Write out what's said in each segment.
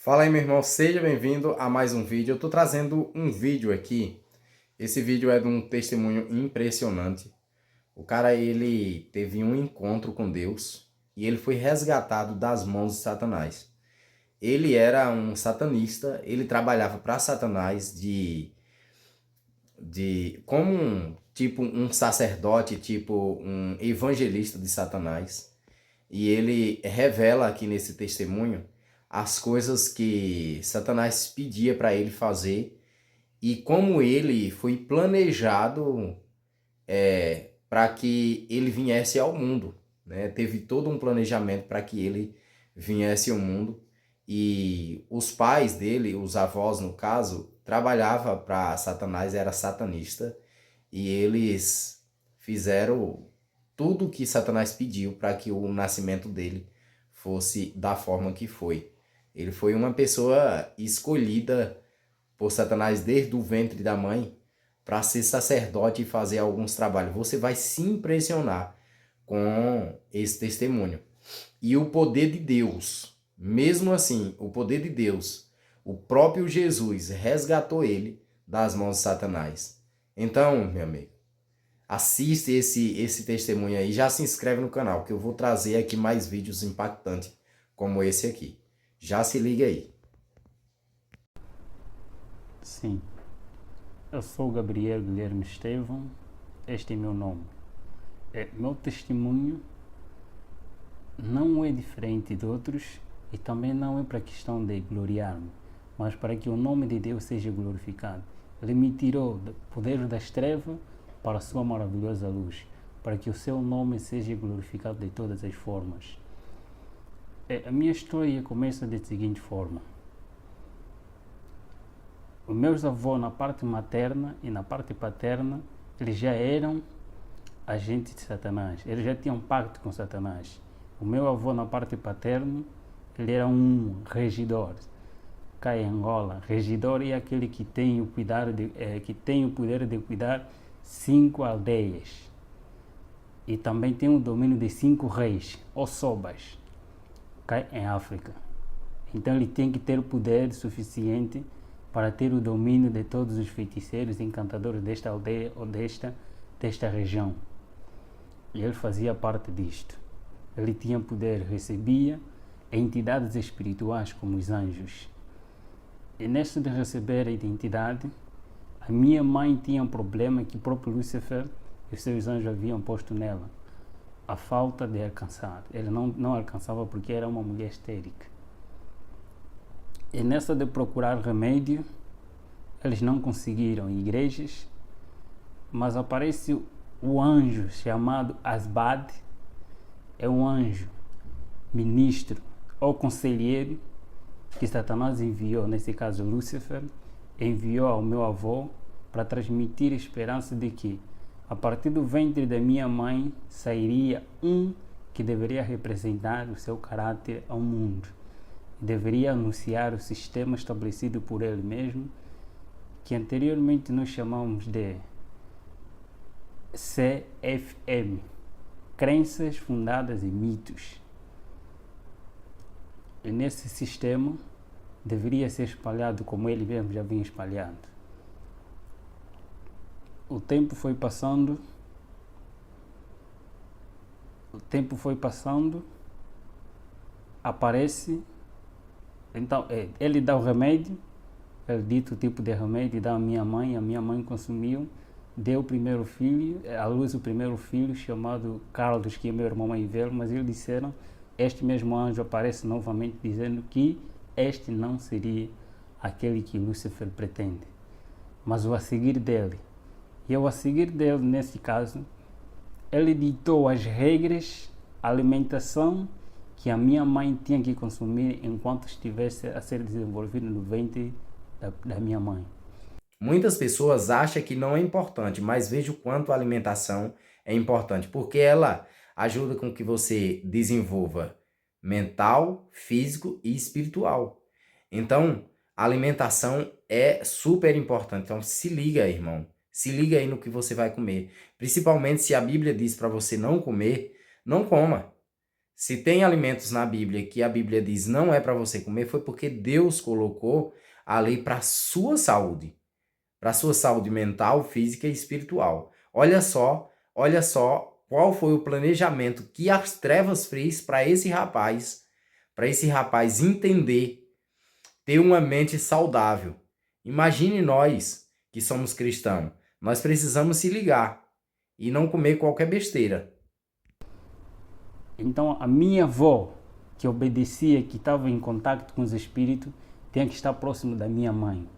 Fala aí, meu irmão, seja bem-vindo a mais um vídeo. Eu tô trazendo um vídeo aqui. Esse vídeo é de um testemunho impressionante. O cara, ele teve um encontro com Deus e ele foi resgatado das mãos de Satanás. Ele era um satanista, ele trabalhava para Satanás como tipo um sacerdote, tipo um evangelista de Satanás. E ele revela aqui nesse testemunho as coisas que Satanás pedia para ele fazer e como ele foi planejado para que ele viesse ao mundo, né? Teve todo um planejamento para que ele viesse ao mundo e os pais dele, os avós no caso, trabalhava para Satanás, era satanista e eles fizeram tudo o que Satanás pediu para que o nascimento dele fosse da forma que foi. Ele foi uma pessoa escolhida por Satanás desde o ventre da mãe para ser sacerdote e fazer alguns trabalhos. Você vai se impressionar com esse testemunho. E o poder de Deus, mesmo assim, o poder de Deus, o próprio Jesus resgatou ele das mãos de Satanás. Então, meu amigo, assiste esse testemunho aí, já se inscreve no canal, que eu vou trazer aqui mais vídeos impactantes como esse aqui. Já se liga aí. Sim, eu sou o Gabriel Guilherme Estevão, este é meu nome. Meu testemunho não é diferente de outros e também não é para a questão de gloriar-me, mas para que o nome de Deus seja glorificado. Ele me tirou do poder das trevas para a sua maravilhosa luz, para que o seu nome seja glorificado de todas as formas. A minha história começa da seguinte forma. Os meus avós na parte materna e na parte paterna, eles já eram agentes de Satanás, eles já tinham pacto com Satanás. O meu avô na parte paterna, ele era um regidor. Cá em Angola, regidor é aquele que tem que tem o poder de cuidar 5 aldeias. E também tem o domínio de 5 reis, ou sobas, cá em África. Então ele tem que ter o poder suficiente para ter o domínio de todos os feiticeiros e encantadores desta aldeia ou desta região. E ele fazia parte disto. Ele tinha poder, recebia entidades espirituais como os anjos. E neste de receber a identidade, a minha mãe tinha um problema que o próprio Lúcifer e os seus anjos haviam posto nela. A falta de alcançar. Ele não alcançava porque era uma mulher estérica. E nessa de procurar remédio, eles não conseguiram em igrejas, mas aparece o anjo chamado Asbad, é um anjo, ministro ou conselheiro que Satanás enviou, nesse caso Lúcifer, enviou ao meu avô para transmitir a esperança de que a partir do ventre da minha mãe sairia um que deveria representar o seu caráter ao mundo. Deveria anunciar o sistema estabelecido por ele mesmo, que anteriormente nós chamamos de CFM, Crenças Fundadas em Mitos. E nesse sistema deveria ser espalhado como ele mesmo já vinha espalhando. O tempo foi passando, aparece. Então, ele dá o remédio, ele dito o tipo de remédio, dá à minha mãe consumiu, deu o primeiro filho, à luz o primeiro filho, chamado Carlos, que é meu irmão mais velho, mas eles disseram, este mesmo anjo aparece novamente dizendo que este não seria aquele que Lúcifer pretende, mas o a seguir dele. E ao a seguir dele, nesse caso, ele ditou as regras, a alimentação, que a minha mãe tinha que consumir enquanto estivesse a ser desenvolvido no ventre da minha mãe. Muitas pessoas acham que não é importante, mas veja o quanto a alimentação é importante, porque ela ajuda com que você desenvolva mental, físico e espiritual. Então, a alimentação é super importante. Então, se liga aí, irmão. Se liga aí no que você vai comer. Principalmente se a Bíblia diz para você não comer, não coma. Se tem alimentos na Bíblia que a Bíblia diz não é para você comer, foi porque Deus colocou ali para sua saúde mental, física e espiritual. Olha só qual foi o planejamento que as trevas fez para esse rapaz entender, ter uma mente saudável. Imagine nós que somos cristãos, nós precisamos se ligar e não comer qualquer besteira. Então, a minha avó, que obedecia, que estava em contato com os espíritos, tinha que estar próximo da minha mãe,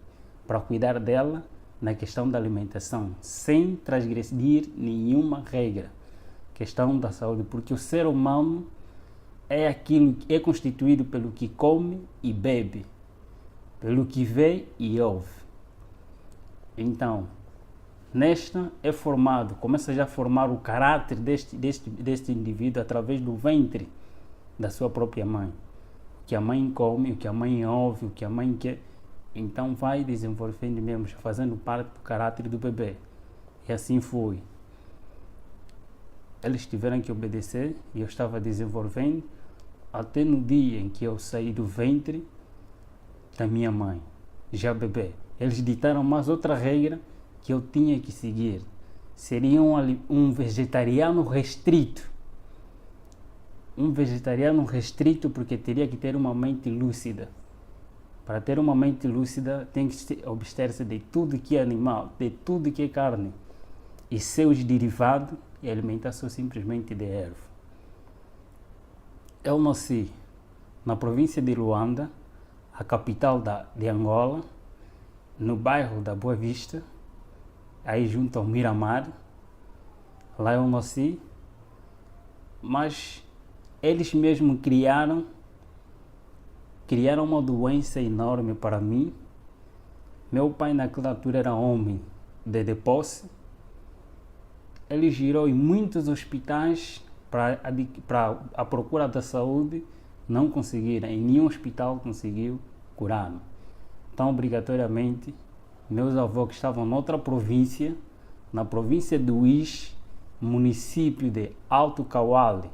para cuidar dela na questão da alimentação, sem transgredir nenhuma regra. Questão da saúde, porque o ser humano é aquilo que é constituído pelo que come e bebe, pelo que vê e ouve. Então, nesta é formado, começa já a formar o caráter deste indivíduo através do ventre da sua própria mãe. O que a mãe come, o que a mãe ouve, o que a mãe quer. Então vai desenvolvendo mesmo, fazendo parte do caráter do bebê. E assim foi. Eles tiveram que obedecer e eu estava desenvolvendo até no dia em que eu saí do ventre da minha mãe, já bebê. Eles ditaram mais outra regra que eu tinha que seguir. Seria um vegetariano restrito. Um vegetariano restrito porque teria que ter uma mente lúcida. Para ter uma mente lúcida tem que se abster-se de tudo que é animal, de tudo que é carne e seus derivados e alimentação simplesmente de erva. Eu nasci na província de Luanda, a capital de Angola, no bairro da Boa Vista, aí junto ao Miramar. Lá eu nasci, mas eles mesmos criaram uma doença enorme para mim. Meu pai naquela altura era homem de posse. Ele girou em muitos hospitais para a procura da saúde, não conseguiram, em nenhum hospital conseguiu curar-me. Então, obrigatoriamente, meus avós que estavam noutra província, na província do Uís, município de Alto Cauale,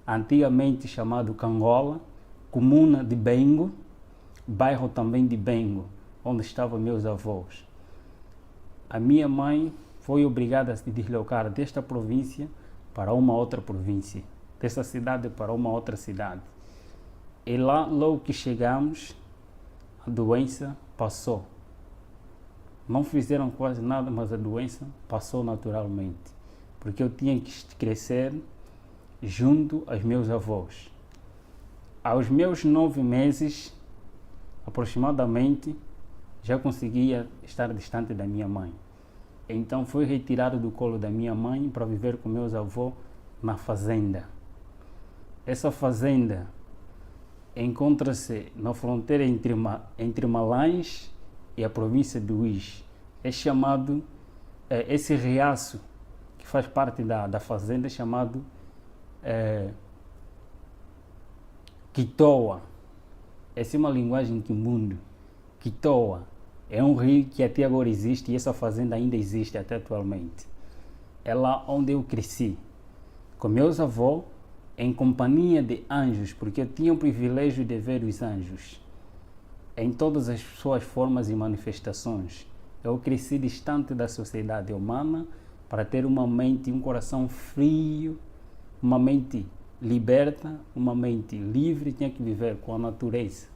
antigamente chamado Cangola, comuna de Bengo, bairro também de Bengo, onde estavam meus avós. A minha mãe foi obrigada a se deslocar desta província para uma outra província, desta cidade para uma outra cidade. E lá, logo que chegamos, a doença passou. Não fizeram quase nada, mas a doença passou naturalmente, porque eu tinha que crescer junto aos meus avós. Aos meus 9 meses, aproximadamente, já conseguia estar distante da minha mãe. Então fui retirado do colo da minha mãe para viver com meus avós na fazenda. Essa fazenda encontra-se na fronteira entre Malães e a província do Uís. É chamado, esse riacho que faz parte da fazenda é chamado Quitoa. Essa é uma linguagem quimundo. Quitoa é um rio que até agora existe e essa fazenda ainda existe até atualmente. É lá onde eu cresci, com meus avós, em companhia de anjos, porque eu tinha o privilégio de ver os anjos em todas as suas formas e manifestações. Eu cresci distante da sociedade humana para ter uma mente e um coração frio, uma mente liberta, uma mente livre. Tinha que viver com a natureza.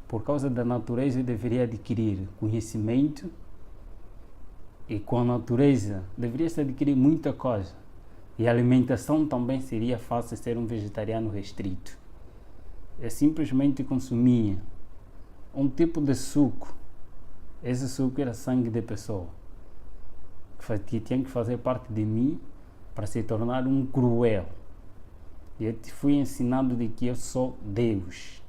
Por causa da natureza eu deveria adquirir conhecimento e com a natureza deveria se adquirir muita coisa. E a alimentação também seria fácil ser um vegetariano restrito. Eu simplesmente consumia um tipo de suco. Esse suco era sangue de pessoa, que tinha que fazer parte de mim para se tornar um cruel. E eu fui ensinado de que eu sou Deus.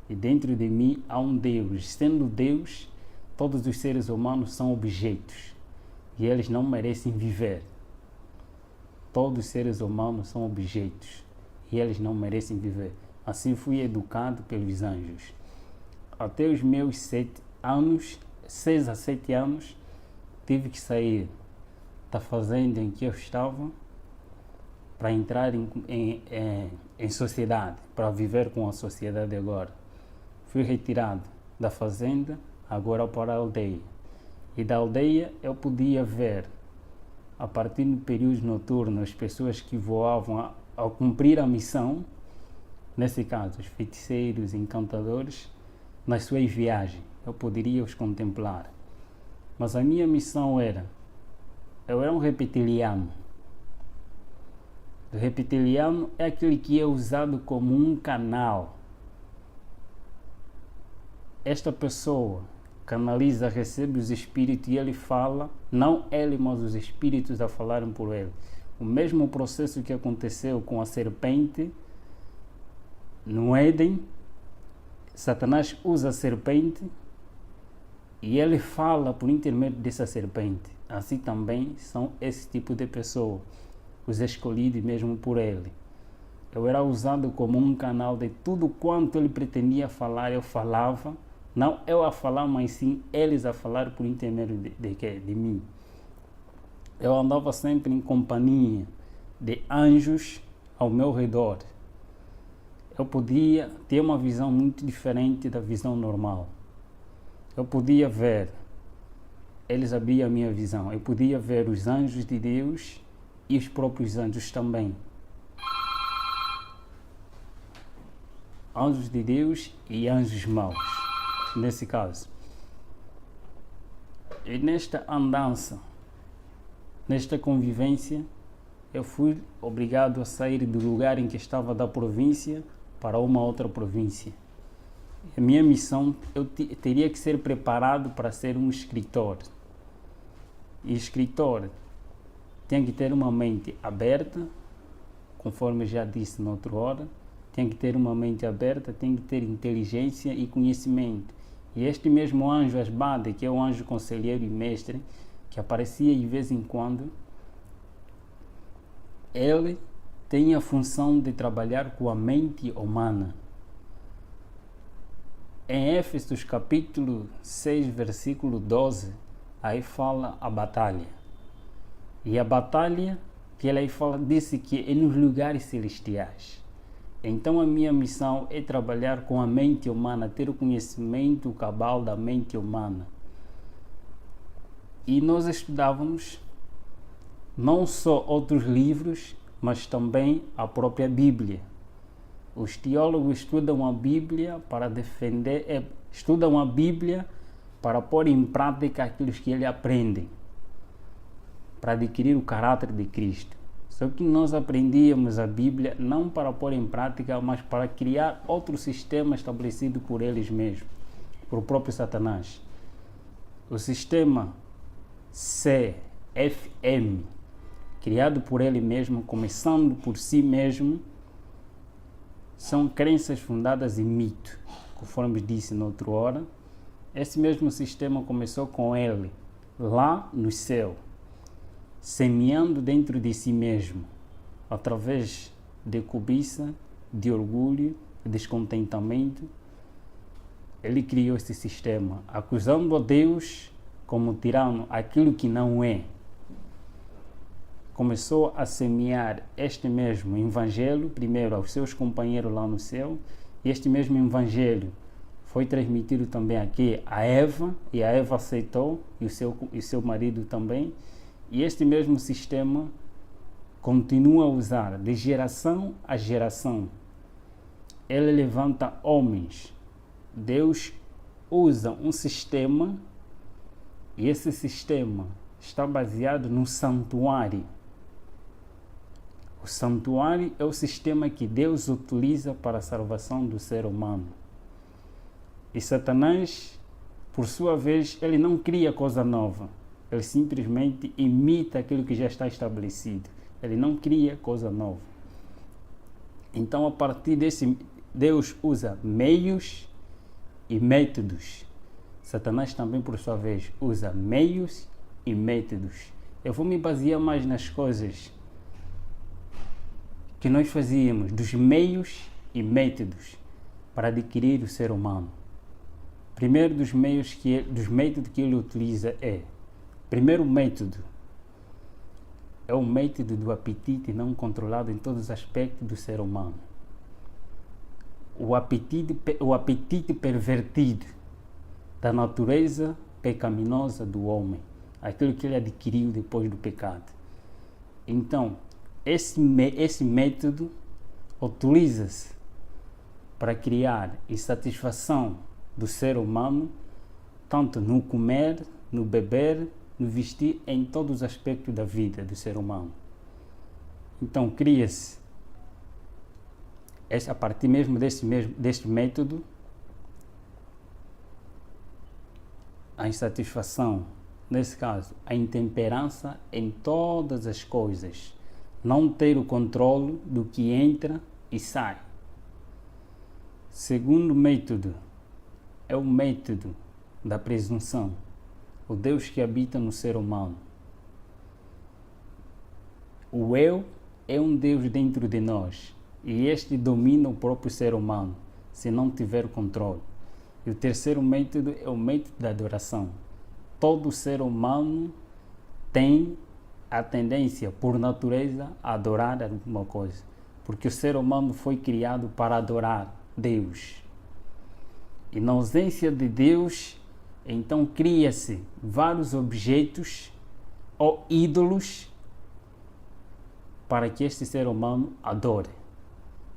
E dentro de mim há um Deus. Sendo Deus, todos os seres humanos são objetos. E eles não merecem viver. Todos os seres humanos são objetos. E eles não merecem viver. Assim fui educado pelos anjos. Até os meus 6 a 7 anos, tive que sair da fazenda em que eu estava para entrar em sociedade, para viver com a sociedade agora. Fui retirado da fazenda, agora para a aldeia. E da aldeia eu podia ver, a partir do período noturno, as pessoas que voavam ao cumprir a missão, nesse caso, os feiticeiros, encantadores, nas suas viagens. Eu poderia os contemplar. Mas a minha missão eu era um reptiliano. O reptiliano é aquele que é usado como um canal. Esta pessoa canaliza, recebe os espíritos e ele fala, não ele, mas os espíritos a falarem por ele. O mesmo processo que aconteceu com a serpente no Éden, Satanás usa a serpente e ele fala por intermédio dessa serpente. Assim também são esse tipo de pessoa, os escolhidos mesmo por ele. Eu era usado como um canal de tudo quanto ele pretendia falar, eu falava. Não eu a falar, mas sim eles a falar por intermédio de mim. Eu andava sempre em companhia de anjos ao meu redor. Eu podia ter uma visão muito diferente da visão normal. Eu podia ver, eles abriam a minha visão, eu podia ver os anjos de Deus e os próprios anjos também. Anjos de Deus e anjos maus. Nesse caso. E nesta andança, nesta convivência, eu fui obrigado a sair do lugar em que estava da província para uma outra província. A minha missão, eu teria que ser preparado para ser um escritor. E escritor tem que ter uma mente aberta, conforme eu já disse na outra hora, tem que ter uma mente aberta, tem que ter inteligência e conhecimento. E este mesmo anjo Asbade, que é o anjo conselheiro e mestre, que aparecia de vez em quando, ele tem a função de trabalhar com a mente humana. Em Éfesos capítulo 6, versículo 12, aí fala a batalha. E a batalha que ele aí fala, disse que é nos lugares celestiais. Então a minha missão é trabalhar com a mente humana, ter o conhecimento cabal da mente humana. E nós estudávamos não só outros livros, mas também a própria Bíblia. Os teólogos estudam a Bíblia para defender, estudam a Bíblia para pôr em prática aquilo que eles aprendem, para adquirir o caráter de Cristo. Só que nós aprendíamos a Bíblia não para pôr em prática, mas para criar outro sistema estabelecido por eles mesmos, por o próprio Satanás. O sistema CFM, criado por ele mesmo, começando por si mesmo, são crenças fundadas em mito, conforme disse na outra hora. Esse mesmo sistema começou com ele, lá no céu, semeando dentro de si mesmo, através de cobiça, de orgulho, de descontentamento. Ele criou esse sistema, acusando a Deus como tirano, aquilo que não é. Começou a semear este mesmo evangelho, primeiro aos seus companheiros lá no céu, e este mesmo evangelho foi transmitido também aqui a Eva, e a Eva aceitou, e o seu marido também. E este mesmo sistema continua a usar de geração a geração. Ele levanta homens. Deus usa um sistema e esse sistema está baseado no santuário. O santuário é o sistema que Deus utiliza para a salvação do ser humano. E Satanás, por sua vez, ele não cria coisa nova. Ele simplesmente imita aquilo que já está estabelecido. Ele não cria coisa nova. Então, a partir desse, Deus usa meios e métodos. Satanás também, por sua vez, usa meios e métodos. Eu vou me basear mais nas coisas que nós fazíamos, dos meios e métodos para adquirir o ser humano. Primeiro dos métodos que ele utiliza é: primeiro método, é o método do apetite não controlado em todos os aspectos do ser humano. O apetite pervertido da natureza pecaminosa do homem, aquilo que ele adquiriu depois do pecado. Então, esse método utiliza-se para criar insatisfação do ser humano, tanto no comer, no beber, no vestir, em todos os aspectos da vida do ser humano. Então, cria-se, a partir mesmo deste método, a insatisfação, nesse caso, a intemperança em todas as coisas, não ter o controle do que entra e sai. Segundo método é o método da presunção, o Deus que habita no ser humano. O eu é um Deus dentro de nós e este domina o próprio ser humano, se não tiver controle. E o terceiro método é o método da adoração. Todo ser humano tem a tendência, por natureza, a adorar alguma coisa, porque o ser humano foi criado para adorar Deus. E na ausência de Deus, então cria-se vários objetos ou ídolos para que este ser humano adore.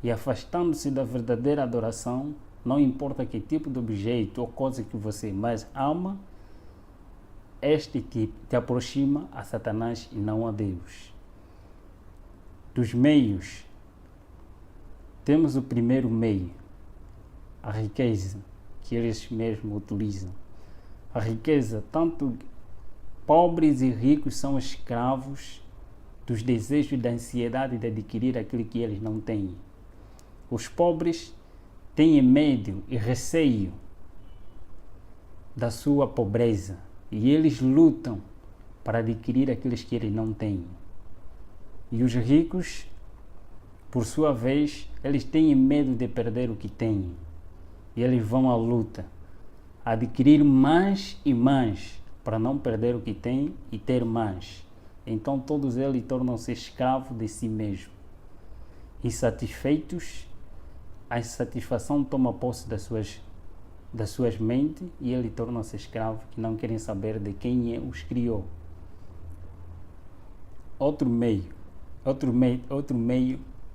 E afastando-se da verdadeira adoração, não importa que tipo de objeto ou coisa que você mais ama, este te aproxima a Satanás e não a Deus. Dos meios, temos o primeiro meio, a riqueza, que eles mesmos utilizam. A riqueza, tanto pobres e ricos são escravos dos desejos e da ansiedade de adquirir aquilo que eles não têm. Os pobres têm medo e receio da sua pobreza e eles lutam para adquirir aquilo que eles não têm. E os ricos, por sua vez, eles têm medo de perder o que têm e eles vão à luta, adquirir mais e mais para não perder o que têm e ter mais. Então todos eles tornam-se escravos de si mesmos. Insatisfeitos, a insatisfação toma posse das suas mentes e ele torna-se escravo que não querem saber de quem os criou. Outro meio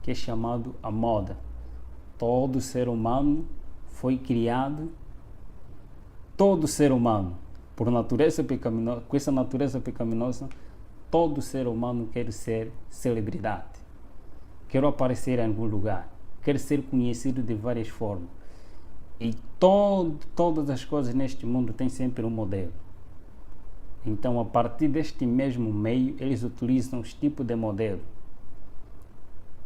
que é chamado a moda. Todo ser humano foi criado, todo ser humano, por natureza pecaminosa, com essa natureza pecaminosa, todo ser humano quer ser celebridade, quer aparecer em algum lugar, quer ser conhecido de várias formas. E todas as coisas neste mundo têm sempre um modelo. Então, a partir deste mesmo meio, eles utilizam os tipos de modelo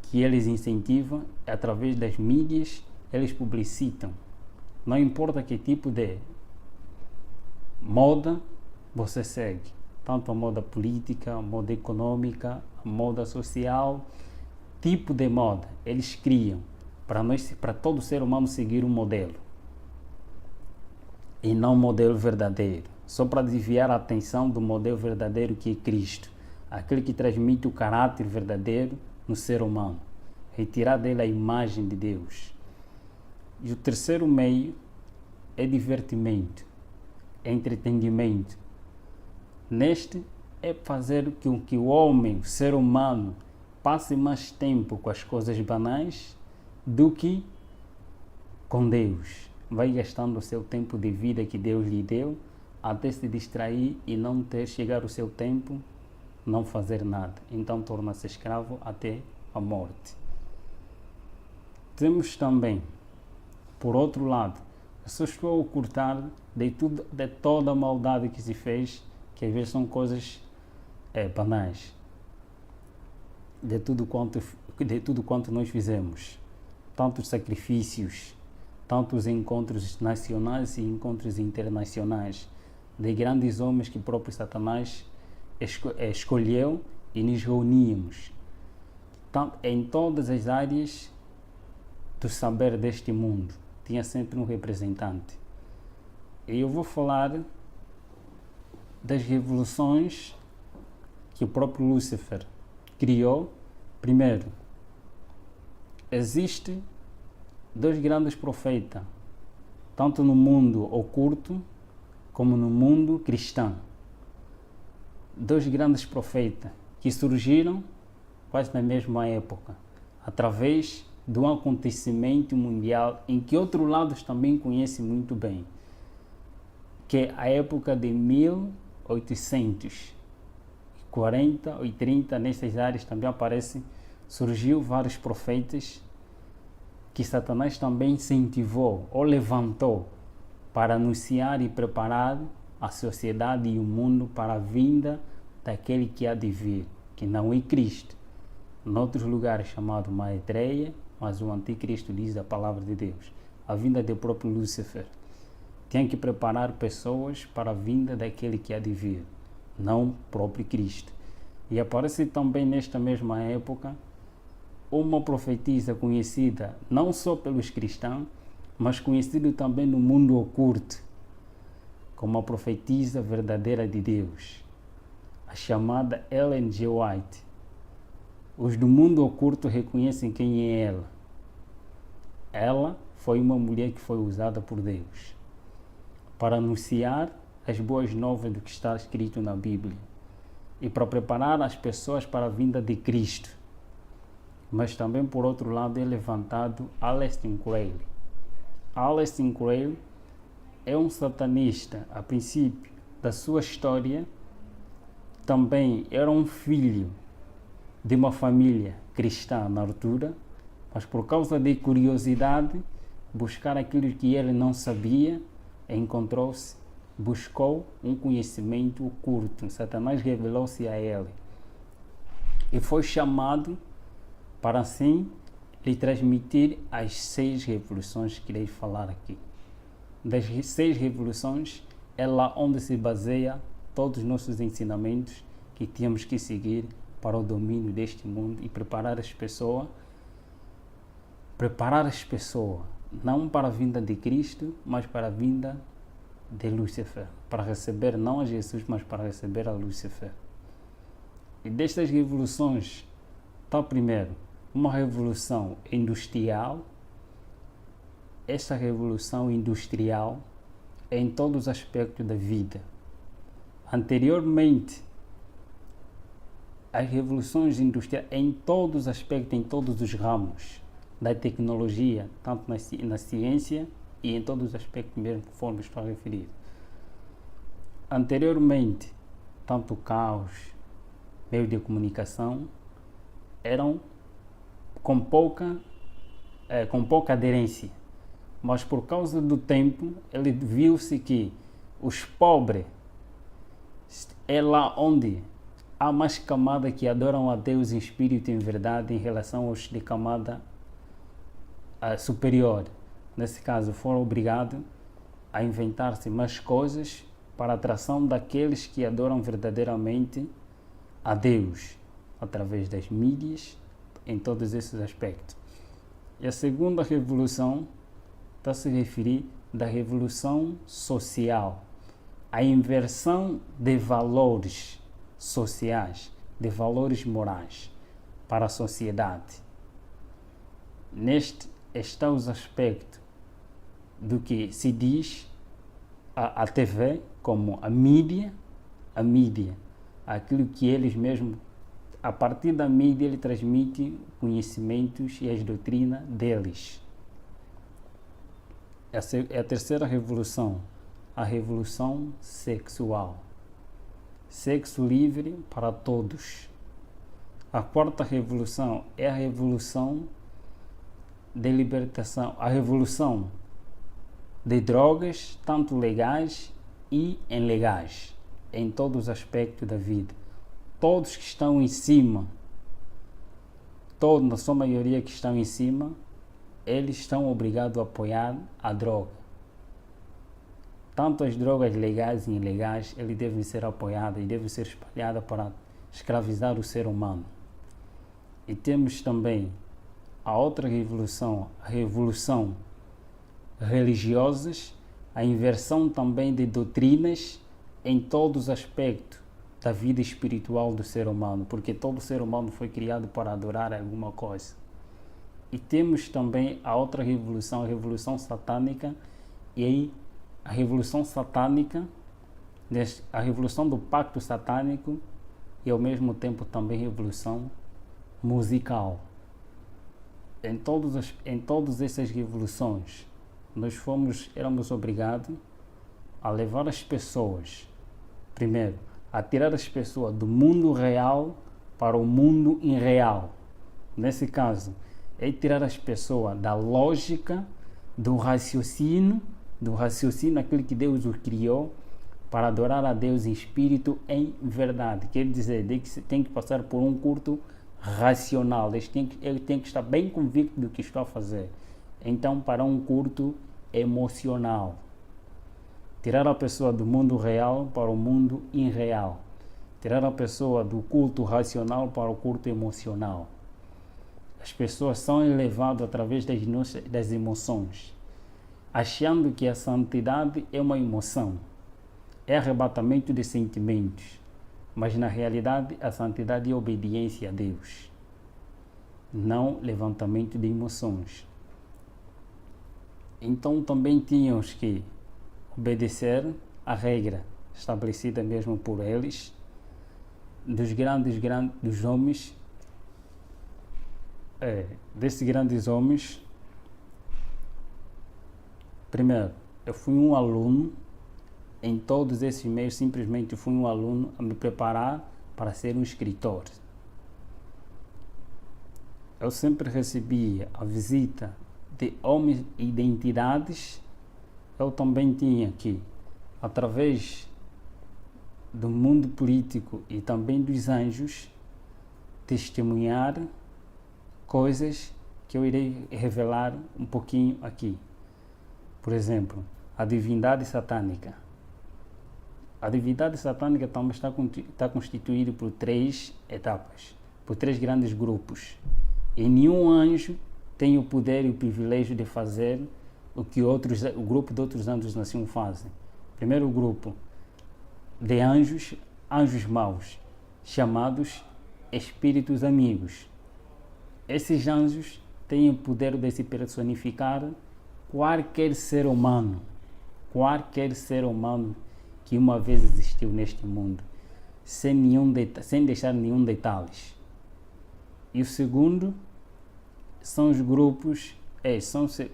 que eles incentivam através das mídias, eles publicitam. Não importa que tipo de moda você segue, tanto a moda política, a moda econômica, a moda social, tipo de moda, eles criam para todo ser humano seguir um modelo e não um modelo verdadeiro, só para desviar a atenção do modelo verdadeiro que é Cristo, aquele que transmite o caráter verdadeiro no ser humano, retirar dele a imagem de Deus. E o terceiro meio é divertimento, é entretenimento. Neste é fazer com que o homem, o ser humano, passe mais tempo com as coisas banais do que com Deus. Vai gastando o seu tempo de vida que Deus lhe deu até se distrair e não chegar o seu tempo, não fazer nada. Então torna-se escravo até a morte. Temos também, por outro lado, a pessoa ocultar de toda a maldade que se fez, que às vezes são coisas banais, de tudo quanto nós fizemos, tantos sacrifícios, tantos encontros nacionais e encontros internacionais, de grandes homens que o próprio Satanás escolheu e nos reuníamos em todas as áreas do saber deste mundo. Tinha sempre um representante. E eu vou falar das revoluções que o próprio Lúcifer criou, primeiro, existe dois grandes profetas, tanto no mundo oculto como no mundo cristão. Dois grandes profetas que surgiram quase na mesma época, através de um acontecimento mundial em que outros lados também conhecem muito bem, que é a época de 1840 e 30, nessas áreas também aparecem, surgiu vários profetas que Satanás também incentivou ou levantou para anunciar e preparar a sociedade e o mundo para a vinda daquele que há de vir, que não é Cristo. Em outros lugares chamado Maitreya, mas o anticristo diz a palavra de Deus, a vinda do próprio Lúcifer. Tem que preparar pessoas para a vinda daquele que há de vir, não o próprio Cristo. E aparece também nesta mesma época uma profetisa conhecida não só pelos cristãos, mas conhecida também no mundo oculto, como a profetisa verdadeira de Deus, a chamada Ellen G. White. Os do mundo oculto reconhecem quem é ela. Ela foi uma mulher que foi usada por Deus para anunciar as boas novas do que está escrito na Bíblia e para preparar as pessoas para a vinda de Cristo. Mas também, por outro lado, é levantado Aleister Crowley. Aleister Crowley é um satanista. A princípio da sua história, também era um filho de uma família cristã na altura, mas por causa de curiosidade, buscar aquilo que ele não sabia, buscou um conhecimento oculto. Satanás revelou-se a ele e foi chamado para assim lhe transmitir as 6 revoluções que irei falar aqui. Das 6 revoluções é lá onde se baseia todos os nossos ensinamentos que temos que seguir para o domínio deste mundo e preparar as pessoas não para a vinda de Cristo, mas para a vinda de Lúcifer, para receber não a Jesus, mas para receber a Lúcifer. E destas revoluções, está primeiro uma revolução industrial. Esta revolução industrial é em todos os aspectos da vida. Anteriormente, as revoluções industriais em todos os aspectos, em todos os ramos da tecnologia, tanto na ciência e em todos os aspectos mesmo, conforme estou a referir. Anteriormente, tanto carros, meios de comunicação, eram com pouca aderência, mas por causa do tempo, ele viu-se que os pobres é lá onde há mais camada que adoram a Deus em espírito e em verdade em relação aos de camada superior. Nesse caso, foram obrigados a inventar-se mais coisas para a atração daqueles que adoram verdadeiramente a Deus, através das mídias, em todos esses aspectos. E a segunda revolução está a se referir da revolução social, a inversão de valores sociais, de valores morais para a sociedade. Neste está os aspectos do que se diz a TV como a mídia, aquilo que eles mesmos, a partir da mídia, ele transmite conhecimentos e as doutrinas deles. Essa é a terceira revolução, a revolução sexual. Sexo livre para todos. A quarta revolução é a revolução de libertação, a revolução de drogas, tanto legais e ilegais, em todos os aspectos da vida. Todos que estão em cima, na sua maioria que estão em cima, eles estão obrigados a apoiar a droga. Tanto as drogas legais e ilegais, eles devem ser apoiadas e devem ser espalhadas para escravizar o ser humano. E temos também a outra revolução, a revolução religiosas, a inversão também de doutrinas em todos os aspectos da vida espiritual do ser humano, porque todo ser humano foi criado para adorar alguma coisa. E temos também a outra revolução, a revolução satânica, e aí a revolução satânica, a revolução do pacto satânico e ao mesmo tempo também revolução musical. Em todas essas revoluções, éramos obrigados a levar as pessoas, primeiro, a tirar as pessoas do mundo real para o mundo irreal. Nesse caso, é tirar as pessoas da lógica, do raciocínio aquele que Deus o criou, para adorar a Deus em espírito, em verdade. Quer dizer, que tem que passar por um culto racional. Ele tem que estar bem convicto do que está a fazer. Então, para um culto emocional. Tirar a pessoa do mundo real para o mundo irreal. Tirar a pessoa do culto racional para o culto emocional. As pessoas são elevadas através das emoções, achando que a santidade é uma emoção, é arrebatamento de sentimentos, mas na realidade a santidade é obediência a Deus, não levantamento de emoções. Então também tínhamos que obedecer a regra estabelecida mesmo por eles, dos homens, desses grandes homens. Primeiro, eu fui um aluno em todos esses meios, simplesmente fui um aluno a me preparar para ser um escritor. Eu sempre recebia a visita de homens e de entidades. Eu também tinha que, através do mundo político e também dos anjos, testemunhar coisas que eu irei revelar um pouquinho aqui. Por exemplo, a divindade satânica. A divindade satânica também está constituída por 3 etapas, por 3 grandes grupos. E nenhum anjo tem o poder e o privilégio de fazer o que o grupo de outros anjos nasciam fazem. Primeiro grupo de anjos maus, chamados espíritos amigos. Esses anjos têm o poder de se personificar qualquer ser humano que uma vez existiu neste mundo, sem deixar nenhum detalhe. E o segundo são os grupos,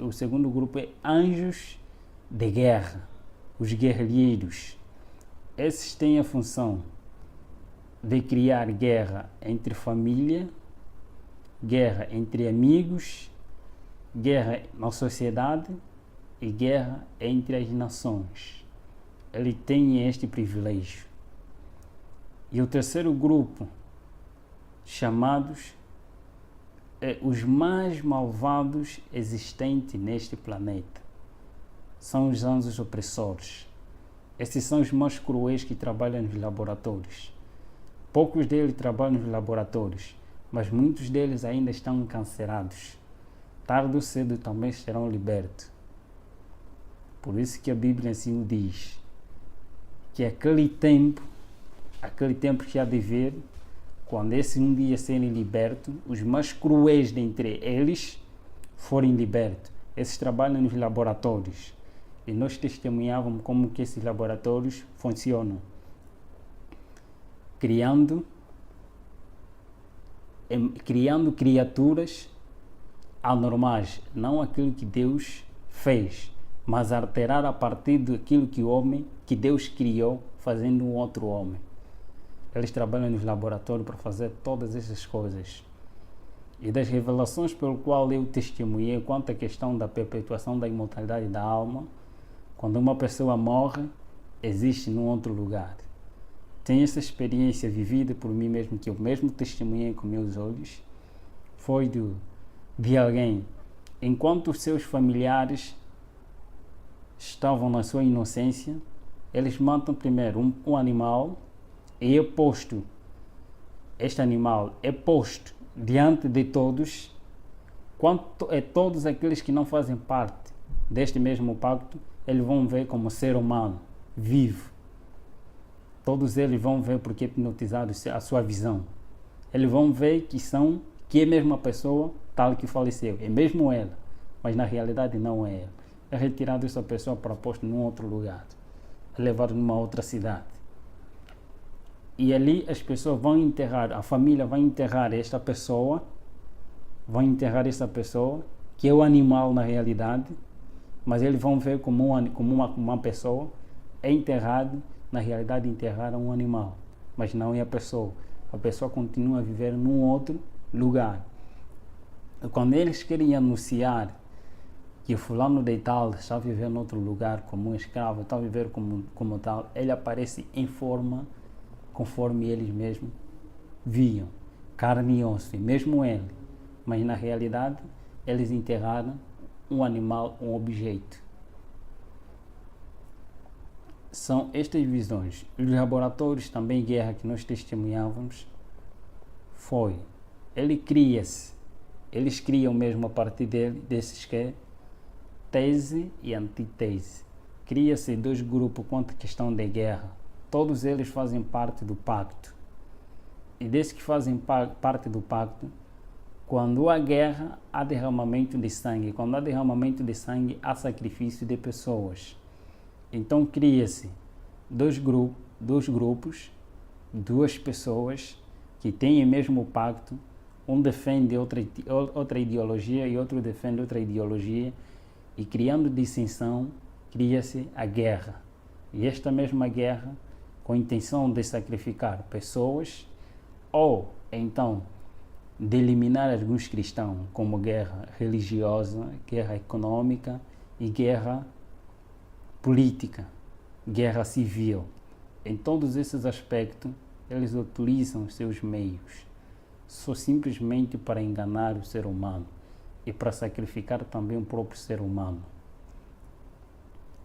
o segundo grupo é anjos de guerra, os guerrilheiros. Esses têm a função de criar guerra entre família, guerra entre amigos, guerra na sociedade e guerra entre as nações. Ele tem este privilégio. E o terceiro grupo, chamados os mais malvados existentes neste planeta, são os anjos opressores. Esses são os mais cruéis que trabalham nos laboratórios. Poucos deles trabalham nos laboratórios, mas muitos deles ainda estão encarcerados. Tarde ou cedo também serão libertos. Por isso que a Bíblia assim o diz, que aquele tempo que há de vir, quando esses um dia serem libertos, os mais cruéis dentre eles forem libertos. Esses trabalham nos laboratórios. E nós testemunhávamos como que esses laboratórios funcionam. Criando criaturas anormais, não aquilo que Deus fez, mas alterar a partir daquilo que Deus criou, fazendo um outro homem. Eles trabalham nos laboratórios para fazer todas essas coisas. E das revelações pelo qual eu testemunhei quanto à questão da perpetuação da imortalidade da alma, quando uma pessoa morre, existe num outro lugar. Tenho essa experiência vivida por mim mesmo, que eu mesmo testemunhei com meus olhos. Foi de alguém, enquanto os seus familiares estavam na sua inocência, eles matam primeiro um animal e este animal é posto diante de todos, quanto é todos aqueles que não fazem parte deste mesmo pacto, eles vão ver como ser humano, vivo. todos eles vão ver porque hipnotizados a sua visão. Eles vão ver que é a mesma pessoa tal que faleceu, é mesmo ela, mas na realidade não é ela. É retirado essa pessoa para posto num outro lugar, é levado numa outra cidade. E ali as pessoas vão enterrar, a família vai enterrar esta pessoa, que é o animal na realidade, mas eles vão ver como uma pessoa, é enterrado, na realidade enterraram um animal, mas não é a pessoa. A pessoa continua a viver num outro lugar. E quando eles querem anunciar que o fulano de tal está a viver em outro lugar como um escravo, está a viver como tal, ele aparece em forma conforme eles mesmos viam, carne e osso, mesmo ele. Mas na realidade, eles enterraram um animal, um objeto. São estas visões. Os laboratórios também, guerra que nós testemunhávamos, eles criam mesmo a partir desses que é tese e antítese. Cria-se dois grupos quanto à questão de guerra. Todos eles fazem parte do pacto. E desde que fazem parte do pacto, quando há guerra, há derramamento de sangue. Quando há derramamento de sangue, há sacrifício de pessoas. Então cria-se dois grupos, duas pessoas que têm o mesmo pacto. Um defende outra ideologia e outro defende outra ideologia. E criando dissensão, cria-se a guerra. E esta mesma guerra, com a intenção de sacrificar pessoas, ou então de eliminar alguns cristãos, como guerra religiosa, guerra econômica e guerra política, guerra civil. Em todos esses aspectos, eles utilizam os seus meios, só simplesmente para enganar o ser humano e para sacrificar também o próprio ser humano.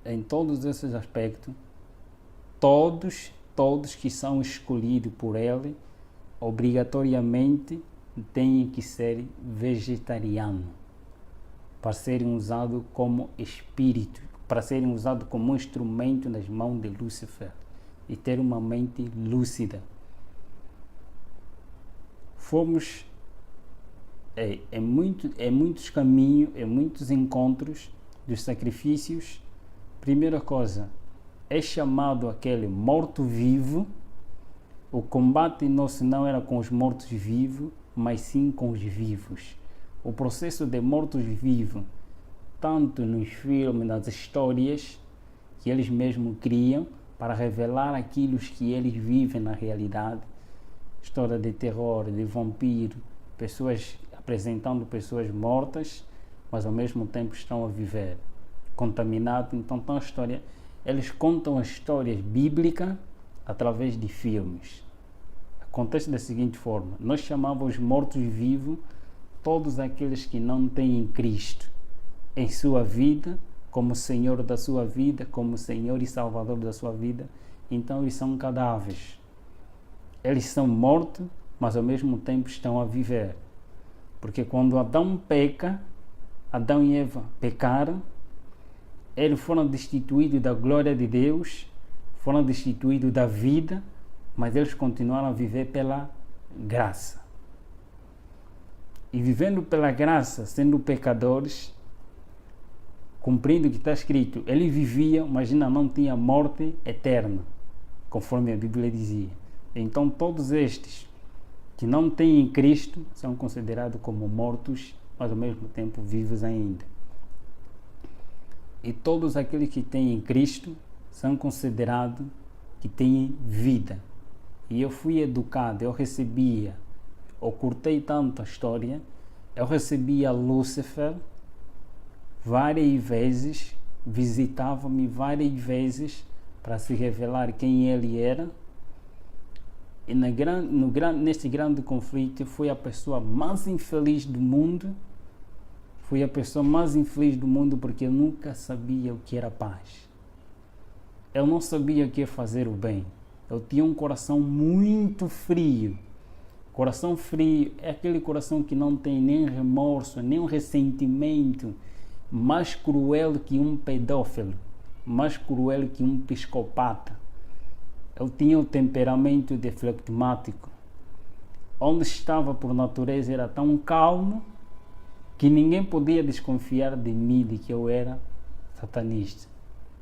Em todos esses aspectos, todos que são escolhidos por ele, obrigatoriamente têm que ser vegetarianos, para serem usados como espírito, para serem usados como instrumento nas mãos de Lúcifer e ter uma mente lúcida. Fomos muitos caminhos, muitos encontros dos sacrifícios. Primeira coisa, é chamado aquele morto-vivo. O combate nosso não era com os mortos-vivos, mas sim com os vivos. O processo de mortos-vivos, tanto nos filmes, nas histórias que eles mesmos criam para revelar aquilo que eles vivem na realidade. História de terror, de vampiro, pessoas apresentando pessoas mortas, mas ao mesmo tempo estão a viver, contaminados. Então, eles contam as histórias bíblicas através de filmes. Acontece da seguinte forma: nós chamamos mortos-vivos todos aqueles que não têm Cristo em sua vida, como Senhor da sua vida, como Senhor e Salvador da sua vida. Então, eles são cadáveres. Eles são mortos, mas ao mesmo tempo estão a viver. Porque quando Adão peca, Adão e Eva pecaram, eles foram destituídos da glória de Deus, foram destituídos da vida, mas eles continuaram a viver pela graça. E vivendo pela graça, sendo pecadores, cumprindo o que está escrito, ele vivia, mas ainda não tinha morte eterna, conforme a Bíblia dizia. Então todos estes que não têm Cristo são considerados como mortos, mas ao mesmo tempo vivos ainda. E todos aqueles que têm Cristo são considerados que têm vida. E eu fui educado, eu curtei tanto a história, eu recebia Lúcifer várias vezes, visitava-me várias vezes para se revelar quem ele era. E neste grande conflito, fui a pessoa mais infeliz do mundo. Fui a pessoa mais infeliz do mundo porque eu nunca sabia o que era paz. Eu não sabia o que é fazer o bem. Eu tinha um coração muito frio. Coração frio é aquele coração que não tem nem remorso, nem um ressentimento. Mais cruel que um pedófilo. Mais cruel que um psicopata. eu tinha o temperamento de flegmático. Onde estava por natureza era tão calmo que ninguém podia desconfiar de mim, de que eu era satanista.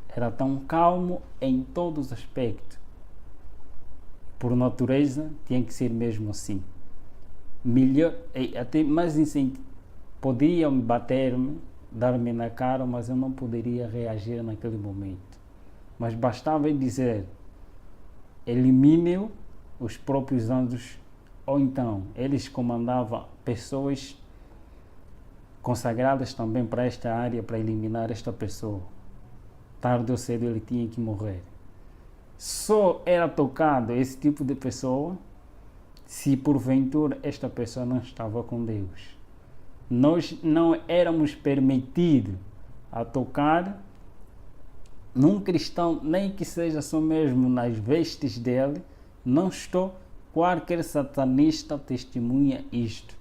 Era tão calmo em todos os aspectos. Por natureza, tinha que ser mesmo assim. Melhor, até mais incentivo. Podiam bater-me, dar-me na cara, mas eu não poderia reagir naquele momento. Mas bastava dizer, elimine os próprios anjos, ou então eles comandavam pessoas consagradas também para esta área, para eliminar esta pessoa. Tarde ou cedo ele tinha que morrer. Só era tocado esse tipo de pessoa se porventura esta pessoa não estava com Deus. Nós não éramos permitidos a tocar num cristão, nem que seja só mesmo nas vestes dele. Não estou, qualquer satanista testemunha isto.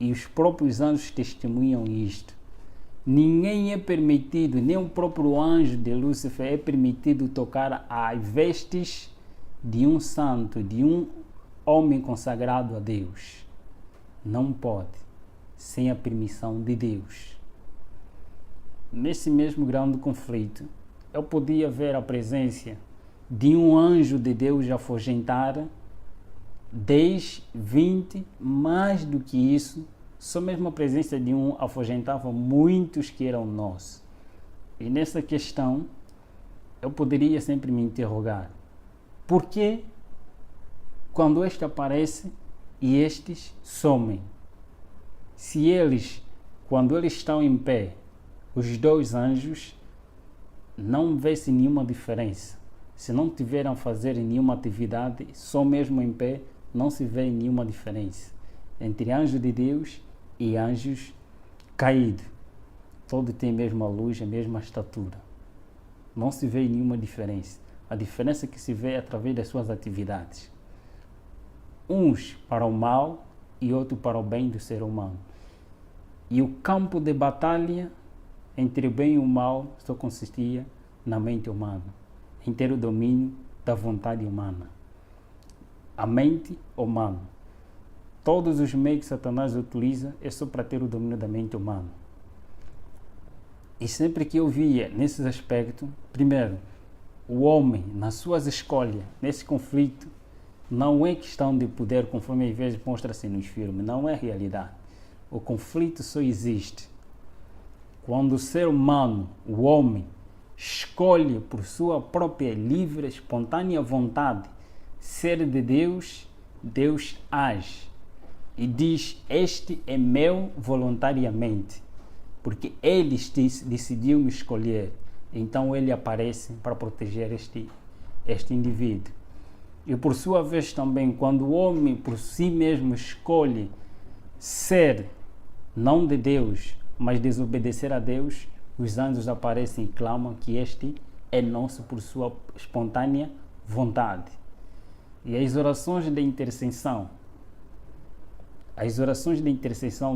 E os próprios anjos testemunham isto. Ninguém é permitido, nem o próprio anjo de Lúcifer é permitido tocar as vestes de um santo, de um homem consagrado a Deus. Não pode, sem a permissão de Deus. Nesse mesmo grande conflito, eu podia ver a presença de um anjo de Deus afugentar 10, 20, mais do que isso. Só mesmo a presença de um afugentava muitos que eram nossos. E nessa questão, eu poderia sempre me interrogar. Por que quando este aparece e estes somem? Se eles, quando eles estão em pé, os dois anjos, não vê-se nenhuma diferença. Se não tiveram a fazer nenhuma atividade, só mesmo em pé, não se vê nenhuma diferença entre anjo de Deus e anjos caídos. Todos têm a mesma luz, a mesma estatura. Não se vê nenhuma diferença. A diferença que se vê é através das suas atividades. Uns para o mal e outros para o bem do ser humano. E o campo de batalha entre o bem e o mal só consistia na mente humana, em ter o domínio da vontade humana. A mente humana. Todos os meios que Satanás utiliza é só para ter o domínio da mente humana. E sempre que eu via nesses aspectos, primeiro, o homem, nas suas escolhas, nesse conflito, não é questão de poder, conforme às vezes mostra-se nos filmes, não é realidade. O conflito só existe quando o ser humano, o homem, escolhe por sua própria livre, espontânea vontade ser de Deus, Deus age e diz, este é meu voluntariamente, porque ele decidiu me escolher. Então ele aparece para proteger este indivíduo. E por sua vez também, quando o homem por si mesmo escolhe ser não de Deus, mas desobedecer a Deus, os anjos aparecem e clamam que este é nosso por sua espontânea vontade. E as orações de intercessão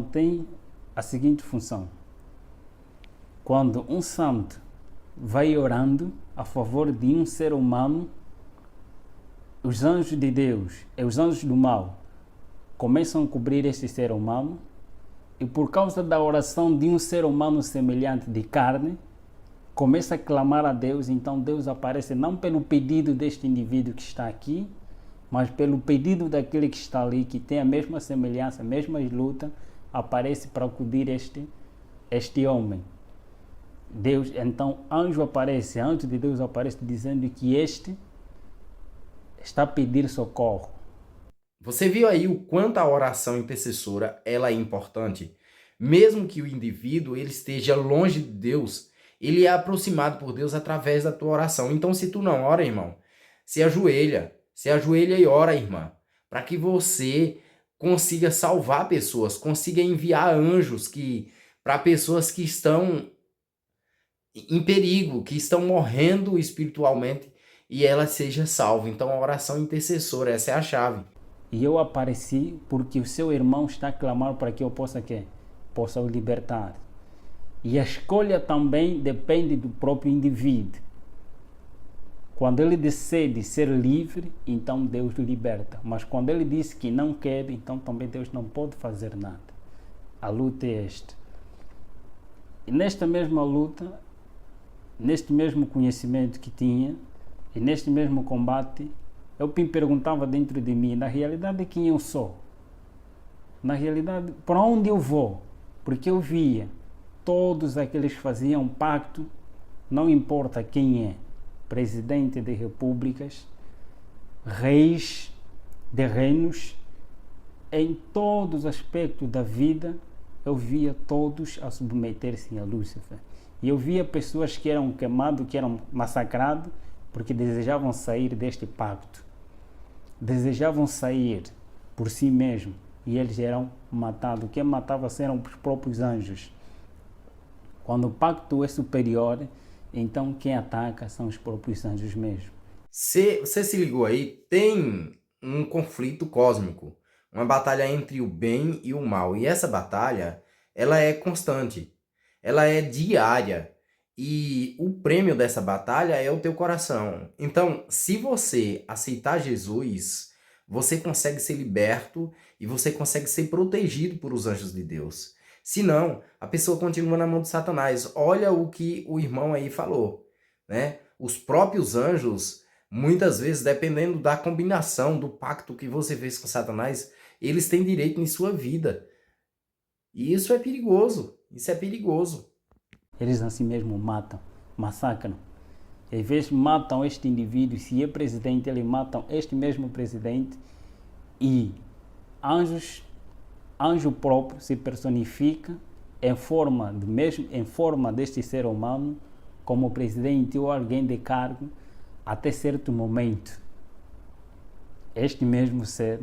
têm a seguinte função. Quando um santo vai orando a favor de um ser humano, os anjos de Deus e os anjos do mal começam a cobrir esse ser humano, e por causa da oração de um ser humano semelhante de carne, começa a clamar a Deus. Então Deus aparece não pelo pedido deste indivíduo que está aqui, mas pelo pedido daquele que está ali, que tem a mesma semelhança, a mesma luta, aparece para acudir este homem. Deus, então, anjo de Deus aparece dizendo que este está a pedir socorro. Você viu aí o quanto a oração intercessora ela é importante? Mesmo que o indivíduo ele esteja longe de Deus, ele é aproximado por Deus através da tua oração. Então, se tu não ora, irmão, se ajoelha e ora, irmã, para que você consiga salvar pessoas, consiga enviar anjos para pessoas que estão em perigo, que estão morrendo espiritualmente, e ela seja salva. Então, a oração intercessora, essa é a chave. E eu apareci porque o seu irmão está a clamar para que eu possa o libertar. E a escolha também depende do próprio indivíduo. Quando ele decide ser livre, então Deus o liberta. Mas quando ele disse que não quer, então também Deus não pode fazer nada. A luta é esta. E nesta mesma luta, neste mesmo conhecimento que tinha, e neste mesmo combate, eu me perguntava dentro de mim, na realidade, quem eu sou? Na realidade, para onde eu vou? Porque eu via todos aqueles que faziam pacto, não importa quem é, presidente de repúblicas, reis de reinos, em todos os aspectos da vida, eu via todos a submeter-se a Lúcifer. E eu via pessoas que eram queimadas, que eram massacradas, porque desejavam sair deste pacto. Desejavam sair por si mesmos, e eles eram matados. Quem matava eram os próprios anjos. Quando o pacto é superior, então quem ataca são os próprios anjos mesmo. Você se ligou aí? Tem um conflito cósmico, uma batalha entre o bem e o mal. E essa batalha, ela é constante, ela é diária. E o prêmio dessa batalha é o teu coração. Então, se você aceitar Jesus, você consegue ser liberto e você consegue ser protegido por os anjos de Deus. Se não, a pessoa continua na mão de Satanás. Olha o que o irmão aí falou, né? Os próprios anjos, muitas vezes, dependendo da combinação, do pacto que você fez com Satanás, eles têm direito em sua vida. E isso é perigoso. Isso é perigoso. Eles assim mesmo matam, massacram. Às vezes matam este indivíduo, se é presidente, eles matam este mesmo presidente, e anjo próprio se personifica em forma deste ser humano, como presidente ou alguém de cargo, até certo momento. Este mesmo ser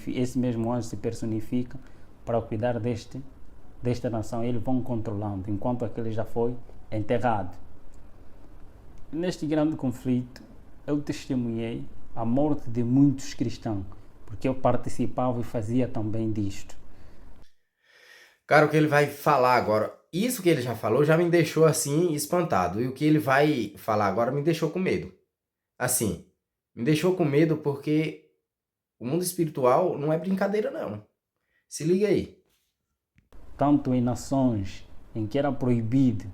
esse mesmo anjo se personifica para cuidar desta nação. Eles vão controlando, enquanto aquele já foi enterrado. Neste grande conflito, eu testemunhei a morte de muitos cristãos, porque eu participava e fazia também disto. Cara, o que ele vai falar agora, isso que ele já falou já me deixou assim espantado. E o que ele vai falar agora me deixou com medo. Assim, me deixou com medo porque o mundo espiritual não é brincadeira, não. Se liga aí. Tanto em nações em que era proibido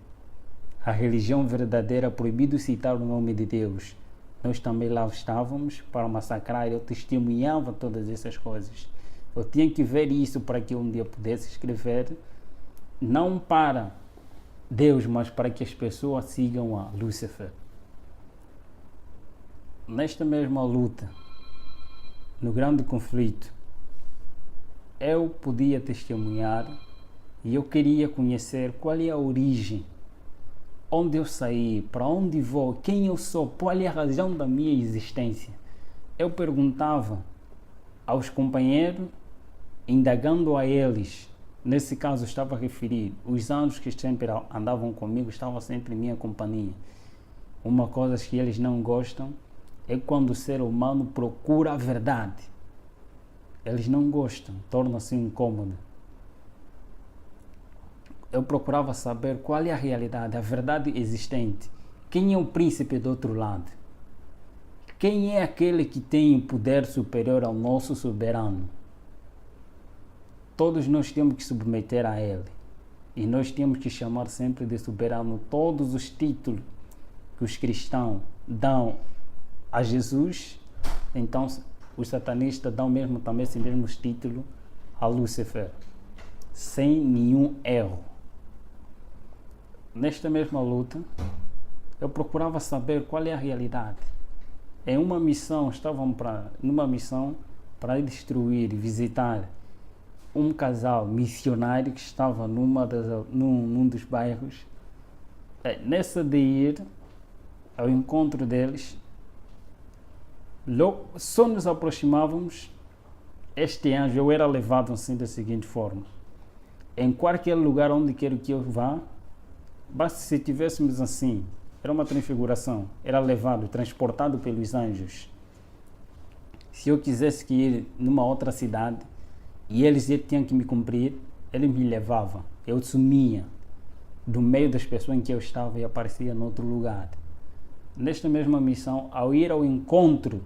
a religião verdadeira, proibido citar o nome de Deus, nós também lá estávamos para massacrar. Eu testemunhava todas essas coisas. Eu tinha que ver isso para que um dia pudesse escrever, não para Deus, mas para que as pessoas sigam a Lúcifer. Nesta mesma luta, no grande conflito, eu podia testemunhar e eu queria conhecer qual é a origem, onde eu saí, para onde vou, quem eu sou, qual é a razão da minha existência. Eu perguntava aos companheiros, indagando a eles. Nesse caso estava a referir os anjos que sempre andavam comigo, estavam sempre em minha companhia. Uma coisa que eles não gostam é quando o ser humano procura a verdade. Eles não gostam, torna-se incômodo. Eu procurava saber qual é a realidade, a verdade existente. Quem é o príncipe do outro lado? Quem é aquele que tem o poder superior ao nosso soberano? Todos nós temos que submeter a ele. E nós temos que chamar sempre de soberano todos os títulos que os cristãos dão a Jesus. Então, os satanistas dão mesmo também esses mesmos títulos a Lúcifer, sem nenhum erro. Nesta mesma luta, eu procurava saber qual é a realidade. Em uma missão, numa missão para destruir, visitar um casal missionário que estava num dos bairros. Nessa de ir ao encontro deles, logo, só nos aproximávamos, este anjo, eu era levado assim da seguinte forma: em qualquer lugar onde quer que eu vá, basta se tivéssemos assim, era uma transfiguração, era levado, transportado pelos anjos. Se eu quisesse ir numa outra cidade e eles tinham que me cumprir, eles me levavam, eu sumia do meio das pessoas em que eu estava e aparecia em outro lugar. nesta mesma missão, ao ir ao encontro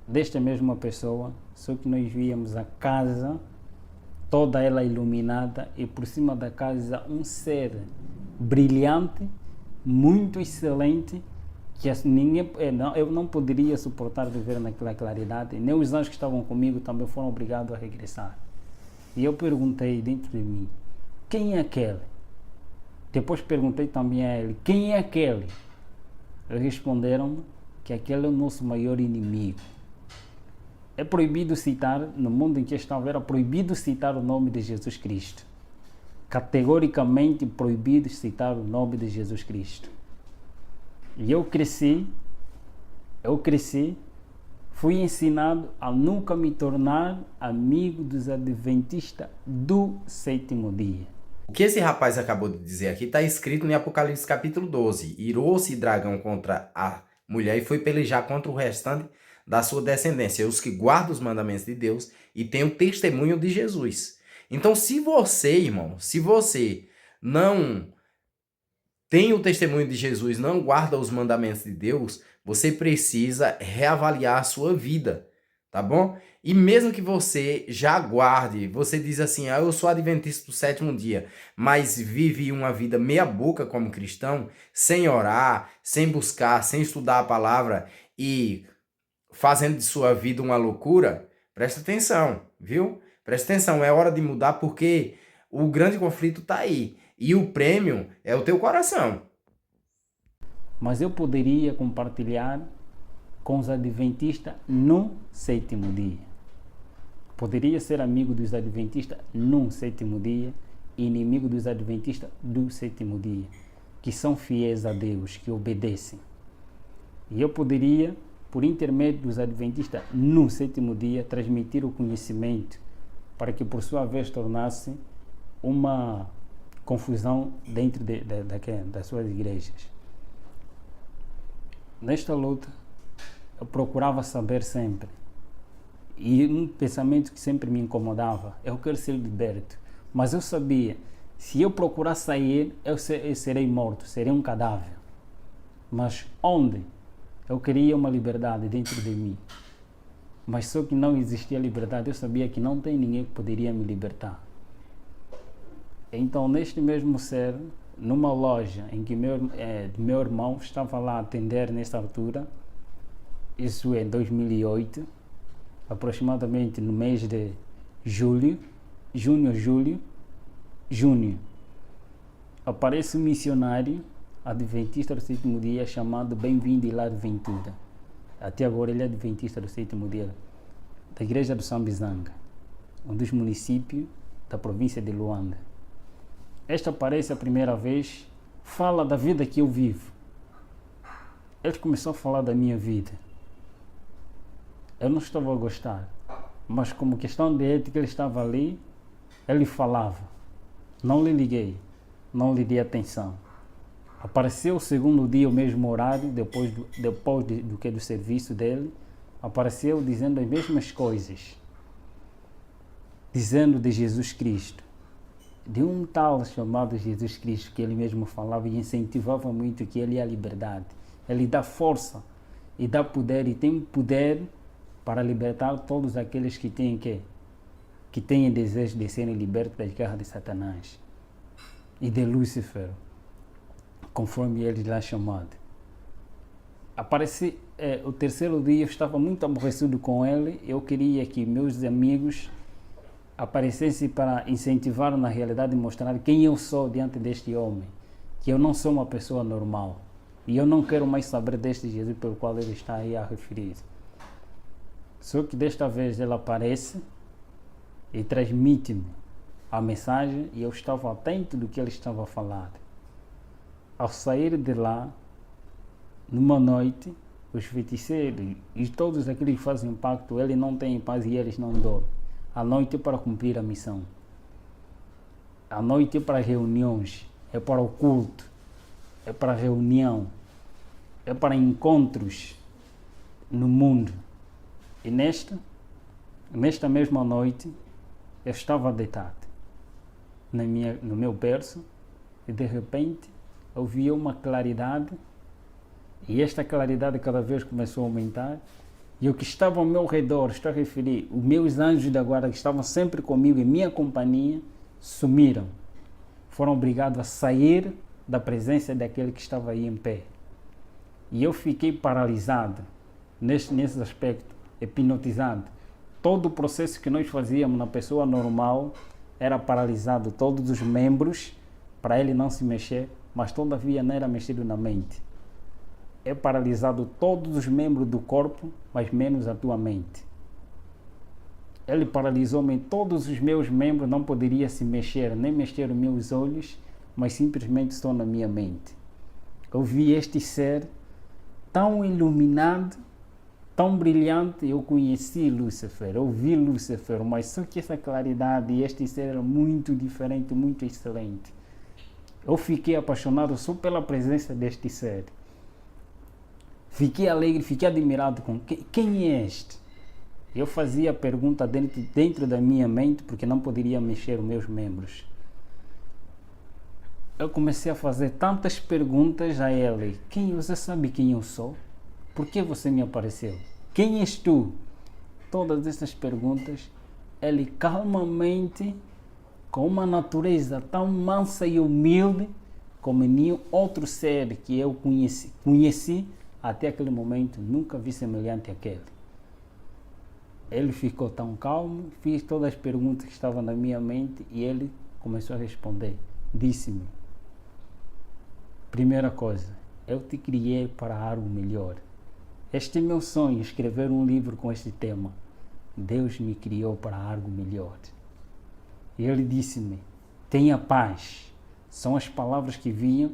desta mesma pessoa, só que nós víamos a casa toda ela iluminada e por cima da casa um ser brilhante, muito excelente, que eu não poderia suportar viver naquela claridade, nem os anjos que estavam comigo também foram obrigados a regressar. E eu perguntei dentro de mim, quem é aquele? Depois perguntei também a ele, quem é aquele? Eles responderam que aquele é o nosso maior inimigo. É proibido citar, no mundo em que estava, era proibido citar o nome de Jesus Cristo. Categoricamente proibido citar o nome de Jesus Cristo. E eu cresci, fui ensinado a nunca me tornar amigo dos adventistas do sétimo dia. O que esse rapaz acabou de dizer aqui está escrito em Apocalipse capítulo 12. Irou-se dragão contra a mulher e foi pelejar contra o restante da sua descendência, os que guardam os mandamentos de Deus e têm o testemunho de Jesus. Então, se você, irmão, se você não tem o testemunho de Jesus, não guarda os mandamentos de Deus, você precisa reavaliar a sua vida, tá bom? E mesmo que você já guarde, você diz assim, eu sou adventista do sétimo dia, mas vive uma vida meia boca como cristão, sem orar, sem buscar, sem estudar a palavra e fazendo de sua vida uma loucura, presta atenção, viu? Presta atenção, é hora de mudar porque o grande conflito está aí. E o prêmio é o teu coração. Mas eu poderia compartilhar com os adventistas no sétimo dia. Poderia ser amigo dos adventistas no sétimo dia e inimigo dos adventistas do sétimo dia, que são fiéis a Deus, que obedecem. E eu poderia, por intermédio dos adventistas no sétimo dia, transmitir o conhecimento para que, por sua vez, tornasse uma confusão dentro das suas igrejas. Nesta luta, eu procurava saber sempre. E um pensamento que sempre me incomodava, eu quero ser liberto. Mas eu sabia, se eu procurar sair, eu serei morto, serei um cadáver. Mas onde? Eu queria uma liberdade dentro de mim. Mas só que não existia liberdade, eu sabia que não tem ninguém que poderia me libertar. Então, neste mesmo ser, numa loja em que meu irmão estava lá a atender nesta altura, isso em 2008, aproximadamente no mês de junho, aparece um missionário adventista do sétimo dia chamado Bem-vindo Hilário Ventura. Até agora ele é adventista do sétimo dia da igreja do Sambizanga, um dos municípios da província de Luanda. Este aparece a primeira vez, fala da vida que eu vivo. Ele começou a falar da minha vida. Eu não estava a gostar, mas como questão de ética ele estava ali, ele falava. Não lhe liguei, não lhe dei atenção. Apareceu o segundo dia, o mesmo horário, depois do serviço dele, apareceu dizendo as mesmas coisas, dizendo de Jesus Cristo, de um tal chamado Jesus Cristo, que ele mesmo falava e incentivava muito, que ele é a liberdade. Ele dá força e dá poder, e tem poder para libertar todos aqueles que têm desejo de serem libertos das garras de Satanás e de Lúcifer, conforme ele lá chamado. Apareci, o terceiro dia eu estava muito aborrecido com ele, eu queria que meus amigos aparecessem para incentivar na realidade e mostrar quem eu sou diante deste homem, que eu não sou uma pessoa normal e eu não quero mais saber deste Jesus pelo qual ele está aí a referir. Só que desta vez ele aparece e transmite-me a mensagem e eu estava atento do que ele estava a falar. Ao sair de lá, numa noite, os feiticeiros e todos aqueles que fazem pacto, eles não têm paz e eles não dormem. A noite é para cumprir a missão. A noite é para reuniões, é para o culto, é para reunião, é para encontros no mundo. E nesta mesma noite, eu estava deitado no meu berço e de repente eu via uma claridade E esta claridade cada vez começou a aumentar. E o que estava ao meu redor, estou a referir, os meus anjos da guarda que estavam sempre comigo em minha companhia, sumiram. Foram obrigados a sair da presença daquele que estava aí em pé. E eu fiquei paralisado nesse aspecto, hipnotizado. Todo o processo que nós fazíamos na pessoa normal era paralisado, todos os membros, para ele não se mexer, mas todavia não era mexido na mente. É paralisado todos os membros do corpo, mas menos a tua mente. Ele paralisou-me, todos os meus membros não poderia se mexer, nem mexer os meus olhos, mas simplesmente estou na minha mente. Eu vi este ser tão iluminado, tão brilhante, eu conheci Lúcifer, eu vi Lúcifer, mas só que essa claridade e este ser era muito diferente, muito excelente. Eu fiquei apaixonado só pela presença deste ser. Fiquei alegre, fiquei admirado com quem é este? Eu fazia a pergunta dentro da minha mente, porque não poderia mexer os meus membros. Eu comecei a fazer tantas perguntas a ele. Você sabe quem eu sou? Por que você me apareceu? Quem és tu? Todas essas perguntas, ele calmamente, com uma natureza tão mansa e humilde, como nenhum outro ser que eu conheci até aquele momento, nunca vi semelhante àquele. Ele ficou tão calmo, fiz todas as perguntas que estavam na minha mente e ele começou a responder. Disse-me, primeira coisa, eu te criei para algo melhor. Este é meu sonho, escrever um livro com este tema. Deus me criou para algo melhor. E ele disse-me, tenha paz. São as palavras que vinham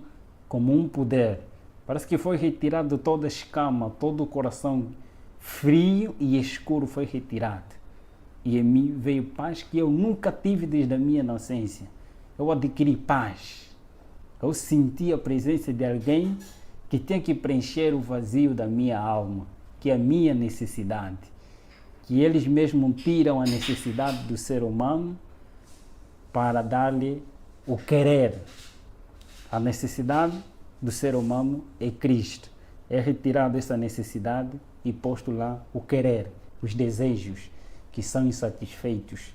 como um poder. Parece que foi retirado toda a escama, todo o coração frio e escuro foi retirado. E em mim veio paz que eu nunca tive desde a minha inocência. Eu adquiri paz. Eu senti a presença de alguém que tem que preencher o vazio da minha alma, que é a minha necessidade. Que eles mesmos tiram a necessidade do ser humano para dar-lhe o querer. A necessidade do ser humano é Cristo. É retirado essa necessidade e posto lá o querer, os desejos que são insatisfeitos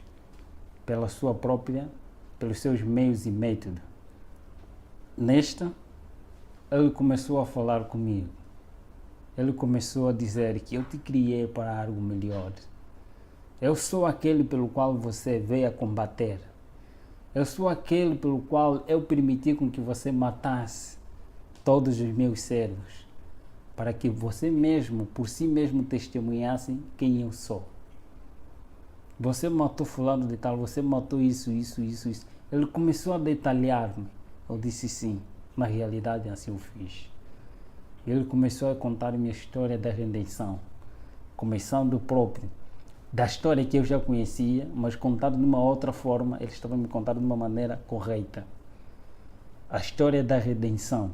pelos seus meios e métodos. Nesta, ele começou a falar comigo. Ele começou a dizer que eu te criei para algo melhor. Eu sou aquele pelo qual você veio a combater. Eu sou aquele pelo qual eu permiti com que você matasse todos os meus servos, para que você mesmo, por si mesmo, testemunhasse quem eu sou. Você matou fulano de tal, você matou isso. Ele começou a detalhar-me. Eu disse sim, na realidade assim eu fiz. Ele começou a contar minha história da redenção, começando da história que eu já conhecia, mas contado de uma outra forma, ele estava me contando de uma maneira correta. A história da redenção.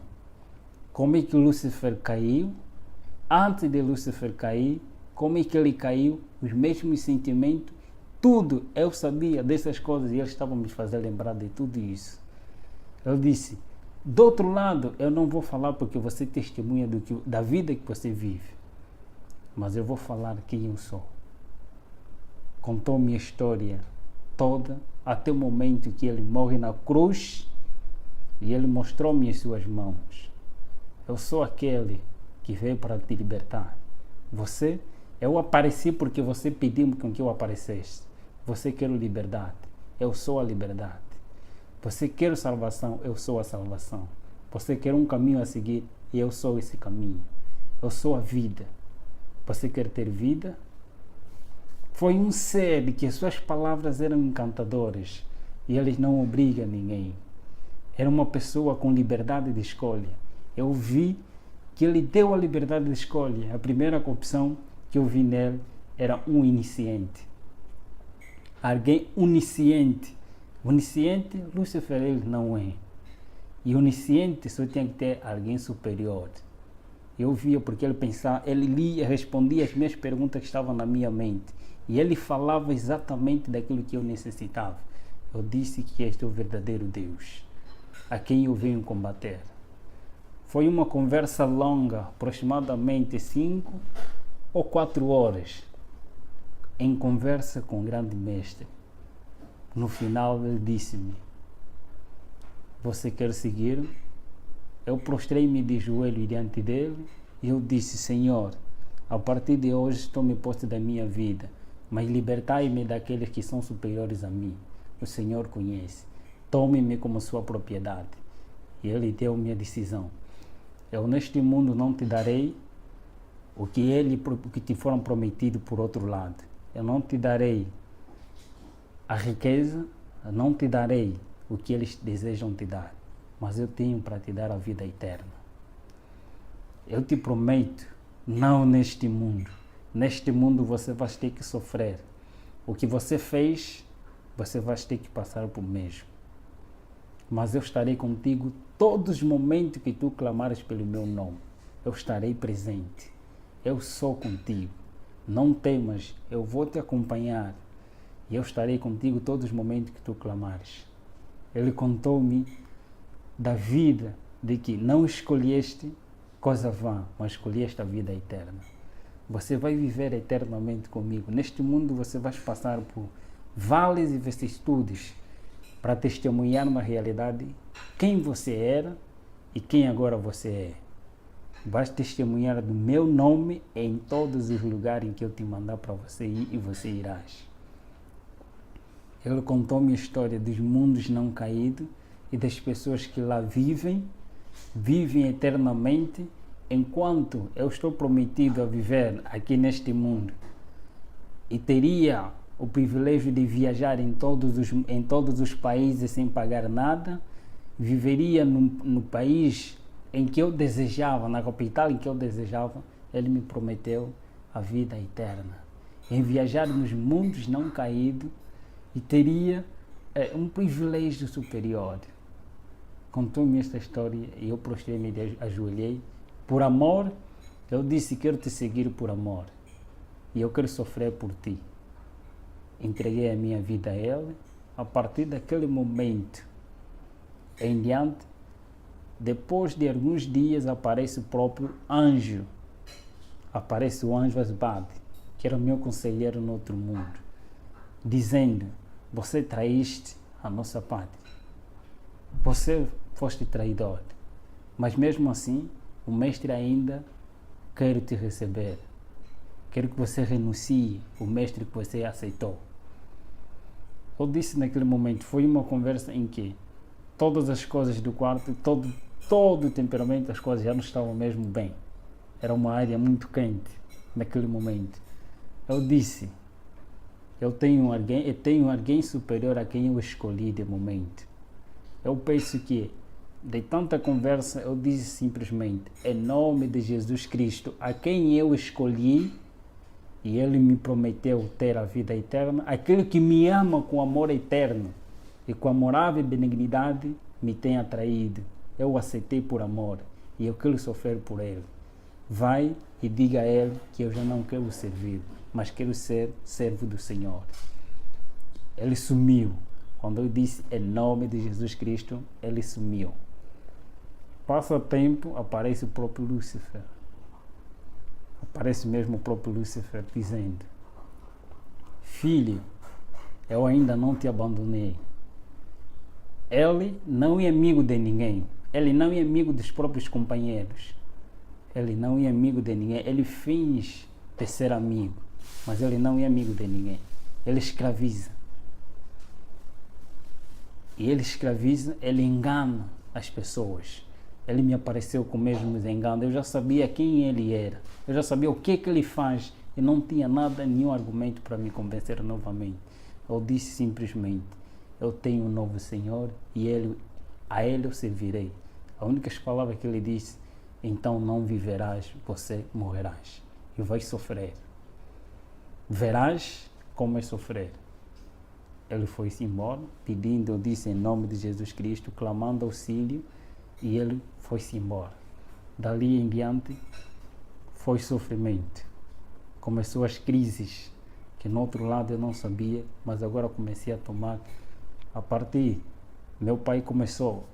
Como é que Lúcifer caiu? Antes de Lúcifer cair, como é que ele caiu? Os mesmos sentimentos, tudo. Eu sabia dessas coisas e ele estava me fazendo lembrar de tudo isso. Eu disse, do outro lado, eu não vou falar porque você testemunha da vida que você vive, mas eu vou falar quem eu sou. Contou minha história toda, até o momento que ele morre na cruz e ele mostrou-me as suas mãos. Eu sou aquele que veio para te libertar. Eu apareci porque você pediu com que eu aparecesse. Você quer liberdade, eu sou a liberdade. Você quer salvação, eu sou a salvação. Você quer um caminho a seguir, eu sou esse caminho. Eu sou a vida. Você quer ter vida? Foi um ser que as suas palavras eram encantadoras e ele não obriga ninguém. Era uma pessoa com liberdade de escolha. Eu vi que ele deu a liberdade de escolha. A primeira opção que eu vi nele era um iniciante. Alguém onisciente. Onisciente, Lúcifer ele não é. E onisciente só tem que ter alguém superior. Eu via porque ele pensava, ele lia, respondia as minhas perguntas que estavam na minha mente. E ele falava exatamente daquilo que eu necessitava. Eu disse que este é o verdadeiro Deus, a quem eu venho combater. Foi uma conversa longa, aproximadamente 5 ou 4 horas, em conversa com o grande mestre. No final ele disse-me: você quer seguir? Eu prostrei-me de joelho diante dele e eu disse: Senhor, a partir de hoje estou-me posto da minha vida, mas libertai-me daqueles que são superiores a mim. O Senhor conhece. Tome-me como sua propriedade. E ele deu-me a decisão. Eu neste mundo não te darei o que te foram prometido por outro lado. Eu não te darei a riqueza, eu não te darei o que eles desejam te dar, mas eu tenho para te dar a vida eterna. Eu te prometo, não neste mundo. Neste mundo você vai ter que sofrer. O que você fez, você vai ter que passar por mesmo. Mas eu estarei contigo todos os momentos que tu clamares pelo meu nome. Eu estarei presente. Eu sou contigo. Não temas, eu vou te acompanhar. E eu estarei contigo todos os momentos que tu clamares. Ele contou-me da vida, de que não escolheste coisa vã, mas escolheste a vida eterna. Você vai viver eternamente comigo. Neste mundo você vai passar por vales e vicissitudes para testemunhar uma realidade, quem você era e quem agora você é. Vais testemunhar do meu nome em todos os lugares em que eu te mandar para você ir, e você irás. Ele contou-me a história dos mundos não caídos e das pessoas que lá vivem eternamente, enquanto eu estou prometido a viver aqui neste mundo e teria o privilégio de viajar em todos os países sem pagar nada, viveria no país em que eu desejava, na capital em que eu desejava. Ele me prometeu a vida eterna, em viajar nos mundos não caídos, e teria um privilégio superior. Contou-me esta história e eu prostrei-me e ajoelhei. Por amor, eu disse: quero te seguir por amor e eu quero sofrer por ti. Entreguei a minha vida a ele. A partir daquele momento em diante, depois de alguns dias, aparece o próprio anjo. Aparece o anjo Asbad, que era o meu conselheiro no outro mundo, dizendo: você traíste a nossa pátria. Você foste traidor. Mas mesmo assim, o mestre ainda quer te receber. Quero que você renuncie o mestre que você aceitou. Eu disse naquele momento, foi uma conversa em que todas as coisas do quarto, todo o temperamento, as coisas já não estavam mesmo bem. Era uma área muito quente naquele momento. Eu disse: eu tenho alguém superior a quem eu escolhi de momento. Eu penso que, de tanta conversa, eu disse simplesmente: em nome de Jesus Cristo, a quem eu escolhi, e ele me prometeu ter a vida eterna, aquele que me ama com amor eterno e com amorável benignidade me tem atraído. Eu o aceitei por amor e eu quero sofrer por ele. Vai e diga a ele que eu já não quero servir, mas quero ser servo do Senhor. Ele sumiu. Quando eu disse em nome de Jesus Cristo, ele sumiu. Passa tempo, aparece o próprio Lúcifer. Aparece mesmo o próprio Lúcifer dizendo: filho, eu ainda não te abandonei. Ele não é amigo de ninguém. Ele não é amigo dos próprios companheiros. Ele não é amigo de ninguém. Ele finge de ser amigo, mas ele não é amigo de ninguém. Ele escraviza. E ele escraviza, ele engana as pessoas. Ele me apareceu com o mesmo engano. Eu já sabia quem ele era. Eu já sabia o que ele faz. E não tinha nenhum argumento para me convencer novamente. Eu disse simplesmente: eu tenho um novo Senhor e a ele eu servirei. As únicas palavras que ele disse: então não viverás, você morrerás. E vais sofrer. Verás como é sofrer. Ele foi-se embora, pedindo, eu disse em nome de Jesus Cristo, clamando auxílio, e ele foi-se embora. Dali em diante, foi sofrimento. Começou as crises, que no outro lado eu não sabia, mas agora comecei a tomar. A partir, meu pai começou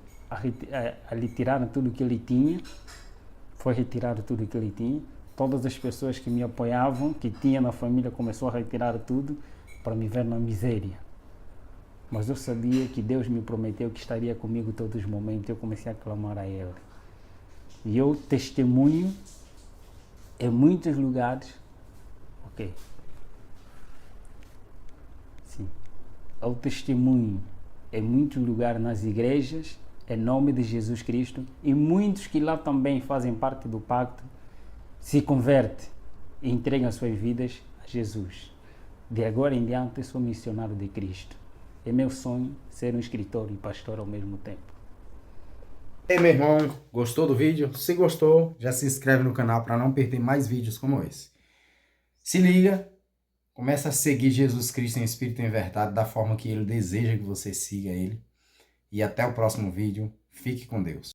lhe tiraram tudo que ele tinha, foi retirado tudo que ele tinha. Todas as pessoas que me apoiavam, que tinha na família, começou a retirar tudo para me ver na miséria. Mas eu sabia que Deus me prometeu que estaria comigo todos os momentos. Eu comecei a clamar a Ele. E eu testemunho em muitos lugares. Ok. Sim. Eu testemunho em muitos lugares nas igrejas, em nome de Jesus Cristo. E muitos que lá também fazem parte do pacto se convertem e entregam as suas vidas a Jesus. De agora em diante, eu sou missionário de Cristo. É meu sonho ser um escritor e pastor ao mesmo tempo. Ei, meu irmão, gostou do vídeo? Se gostou, já se inscreve no canal para não perder mais vídeos como esse. Se liga, começa a seguir Jesus Cristo em espírito e em verdade, da forma que Ele deseja que você siga Ele. E até o próximo vídeo. Fique com Deus.